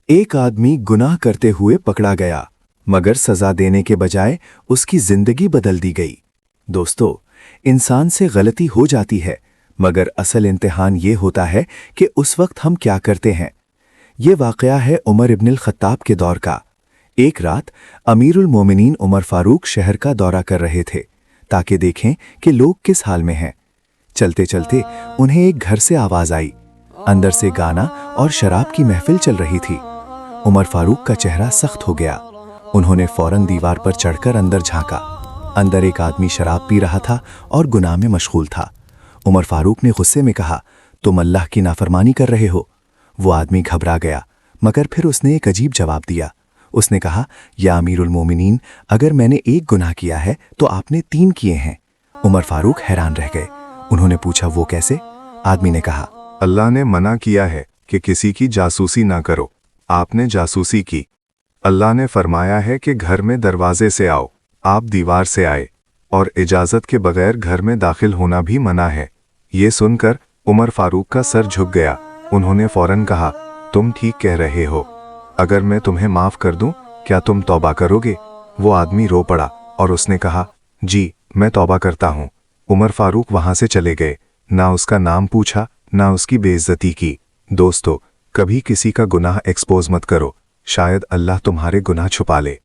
एक आदमी गुनाह करते हुए पकड़ा गया, मगर सजा देने के बजाय उसकी जिंदगी बदल दी गई। दोस्तों, इंसान से गलती हो जाती है, मगर असल इम्तिहान ये होता है कि उस वक्त हम क्या करते हैं। ये वाक़या है उमर इब्नुल खत्ताब के दौर का। एक रात अमीरुल मोमिनीन उमर फारूक शहर का दौरा कर रहे थे ताकि देखें कि लोग किस हाल में हैं। चलते चलते उन्हें एक घर से आवाज आई। अंदर से गाना और शराब की महफिल चल रही थी। उमर फारूक का चेहरा सख्त हो गया। उन्होंने फौरन दीवार पर चढ़कर अंदर झांका। अंदर एक आदमी शराब पी रहा था और गुनाह में मशगूल था। उमर फारूक ने गुस्से में कहा, तुम अल्लाह की नाफरमानी कर रहे हो। वो आदमी घबरा गया, मगर फिर उसने एक अजीब जवाब दिया। उसने कहा, या अमीरुल मोमिनीन, अगर मैंने एक गुनाह किया है तो आपने 3 किए हैं। उमर फारूक हैरान रह गए। उन्होंने पूछा, वो कैसे? आदमी ने कहा, अल्लाह ने मना किया है कि किसी की जासूसी ना करो। आपने जासूसी की। अल्लाह ने फरमाया है कि घर में दरवाजे से आओ, आप दीवार से आए, और इजाज़त के बगैर घर में दाखिल होना भी मना है। ये सुनकर उमर फारूक का सर झुक गया। उन्होंने फौरन कहा, तुम ठीक कह रहे हो। अगर मैं तुम्हें माफ़ कर दूं, क्या तुम तौबा करोगे? वो आदमी रो पड़ा और उसने कहा, जी, मैं तौबा करता हूँ। उमर फारूक वहाँ से चले गए। ना उसका नाम पूछा, ना उसकी बेइज्जती की। दोस्तों, कभी किसी का गुनाह एक्सपोज मत करो, शायद अल्लाह तुम्हारे गुनाह छुपा ले।